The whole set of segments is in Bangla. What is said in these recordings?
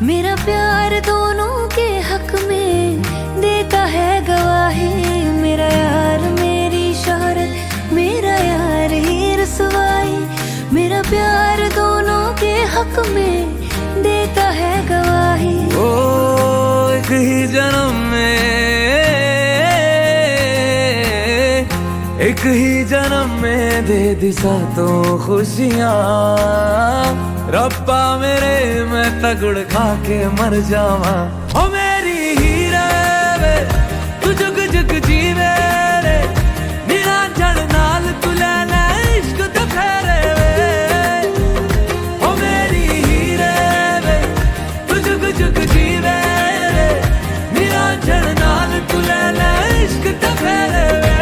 मेरा प्यार दोनों के हक में देता है गवाही। मेरा यार मेरी शोहरत, मेरा यार ही रसवाई। मेरा प्यार दोनों के हक में देता है गवाही। ओ एक ही जन्म में, एक ही जन्म में दे दी सातों खुशियाँ। रब्बा मेरे मैं तगड़ खा के मर जावा। ओ मेरी हीरे वे तू जुग जुग जीवे रे, निरंजन नाल तू लेना इश्क तो फेरे वे। ओ मेरी हीरे वे तू जुग जुग जीवे रे, निरंजन नाल तू लेना इश्क तो फेरे वे।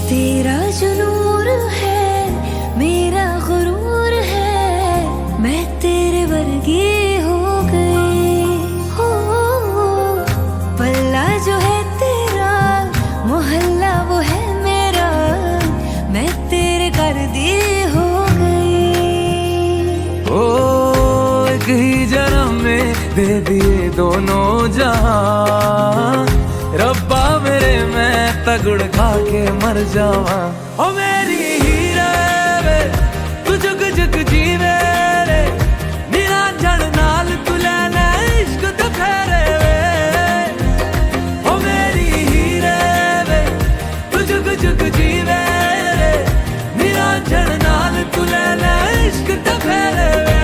तेरा जो नूर है मेरा गुरूर है, मैं तेरे वर्गी हो गई। हो पल्ला जो है तेरा, मोहल्ला वो है मेरा, मैं तेरे कर दी हो गई। ओ एक ही जन्म में दे दिए दोनों जहां। रब्बा मेरे मैं तगड़ खा के मर जावा। ओ मेरी हीरे वे तू जुग जुग जीवे रे, निरंजन नाल तू लेना इश्क तो फेरे वे। ओ मेरी हीरे वे तू जुग जुग जीवे रे, निरंजन नाल तू लेना इश्क तो फेरे वे।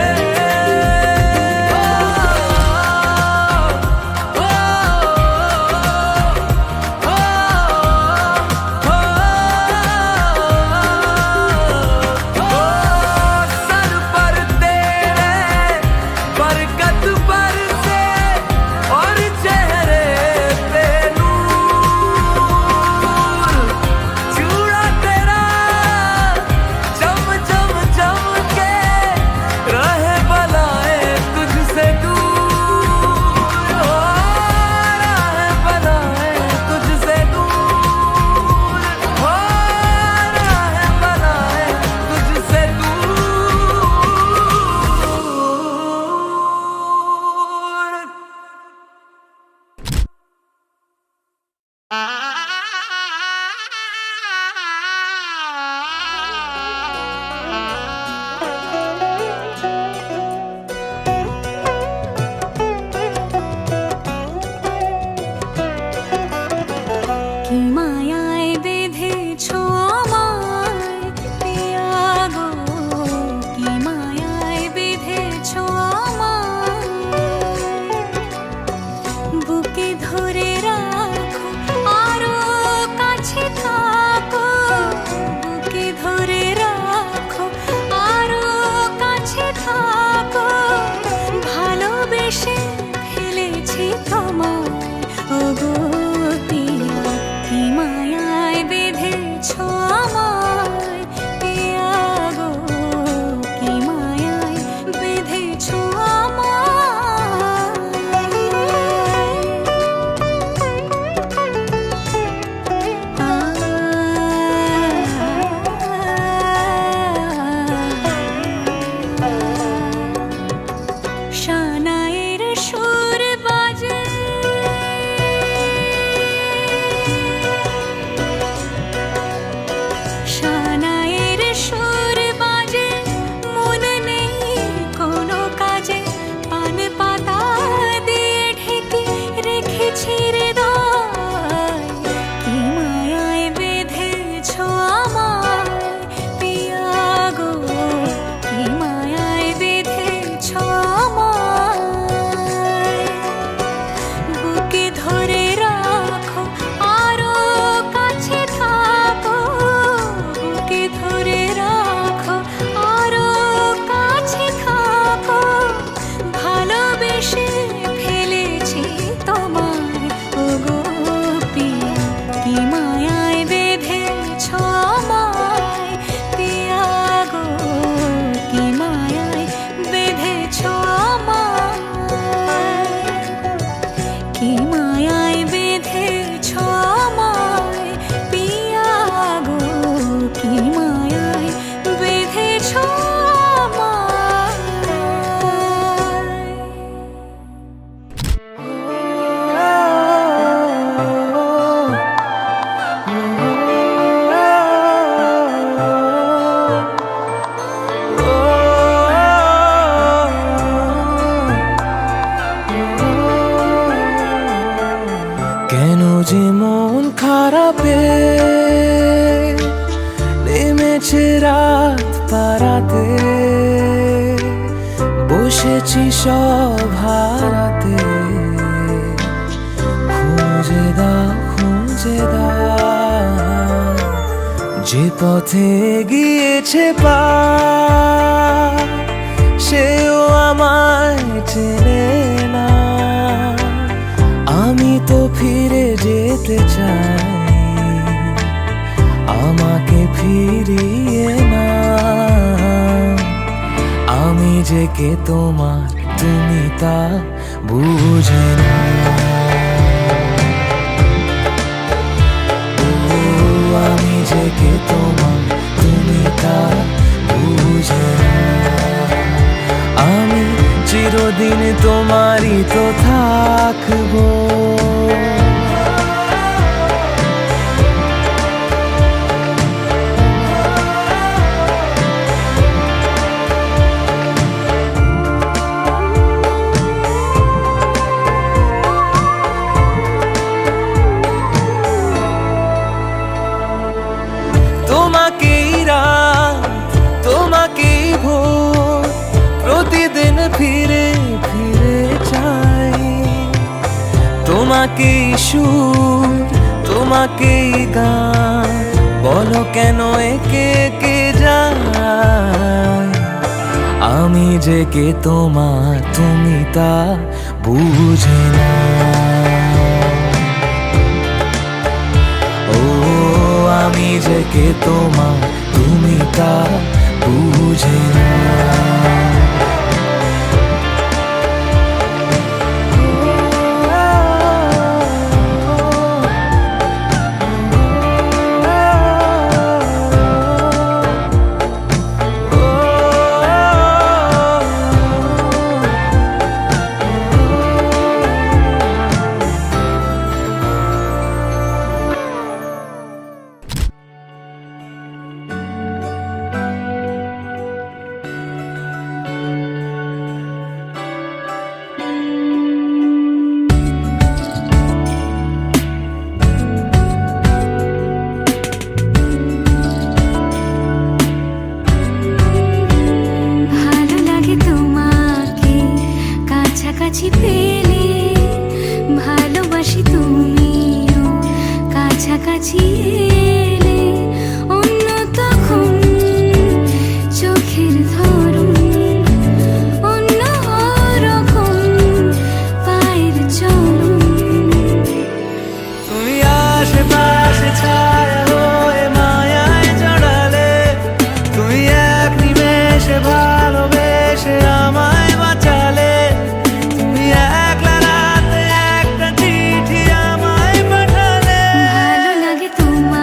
কি মায়ায় বেঁধেছ আমায় পিয়া গো, কি মায়ায় বেঁধেছ কেন যে মন খারাপে নেমেছে রাত পারাতে, বসেছি সব হারাতে, খুঁজে দাও খুঁজে দাও যে পথে গিয়েছে পা, সেও আমায় চেনে না। আমি তো ফিরে যেতে চাই, আমাকে ফিরিয়ে না। আমি যে কে তোমার তুমি তা বুঝে না। ও আমি যে কে তোমার তুমি তা বুঝে না। আমি চিরদিন তোমারই তো থাকবো। তোমাকেই রাত তোমাকেই ভোর, প্রতিদিন ফিরে ফিরে চাই। তোমাকেই সুর তোমাকেই গান, বলো কেন একে কে যায়। আমি যে কে তোমার তুমি তা বুঝে না। ও আমি যে কে তোমার তুমি তা বুঝে না। কাছাকাছি পেলে ভালোবাসি, তুমিও কাছাকাছি এলে অন্য তখন চোখের ধরন অন্য রকম পায়ের চলন। তুমি আশেপাশে ছায়া হয়ে মায়ায় জড়ালে, তুমি এক নিমেষে ভালোবেসে আমায় বাঁচালে। তুমি একলা রাতে একটা চিঠি আমায় পাঠালে। ভালো লাগে তোমার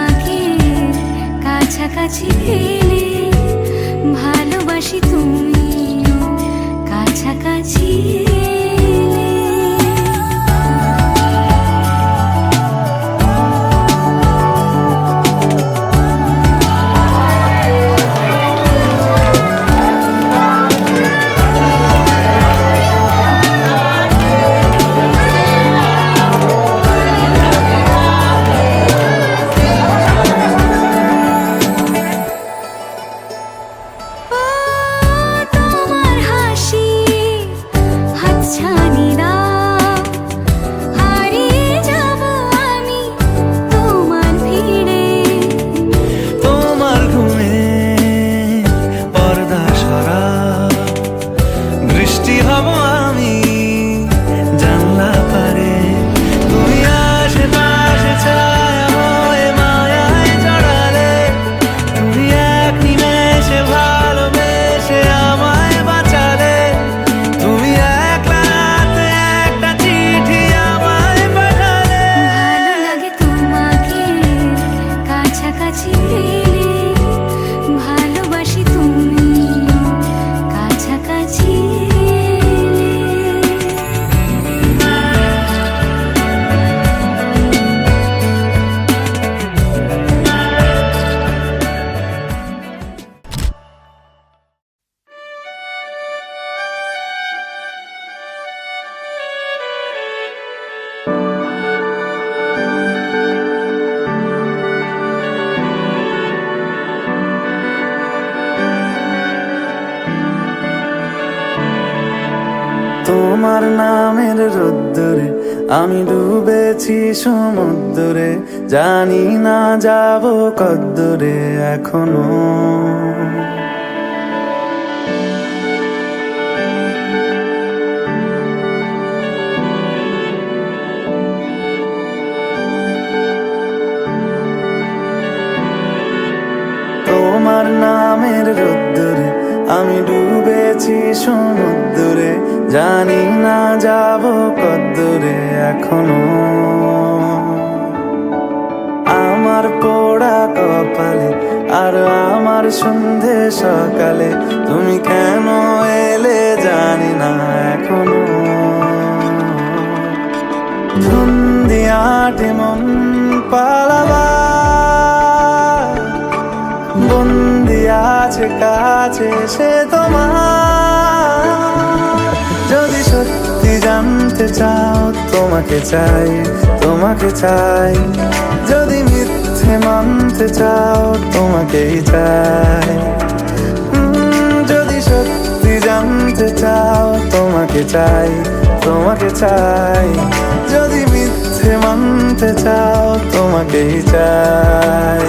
তোমার নামের রোদ্দুরে আমি ডুবেছি সমুদ্রে, জানি না যাব কদ্দুরে এখনো। তোমার নামের রোদ্দুরে আমি ডুবেছি সমুদ্রে, জানি না যাব কদ্দুরে এখনো। আমার পোড়া কপালে আর আমার সন্ধে সকালে তুমি কেন এলে জানি না এখনো। ধুন্দিয়াটে মন পালাবা বন্দি আছে কাছে সে তোমার। যদি সত্যি জানতে চাও তোমাকে চাই, তোমাকে চাই। যদি মিথ্যে মানতে চাও তোমাকেই চাই। যদি সত্যি জানতে চাও তোমাকে চাই, তোমাকে চাই। যদি মিথ্যে মানতে চাও তোমাকেই চাই।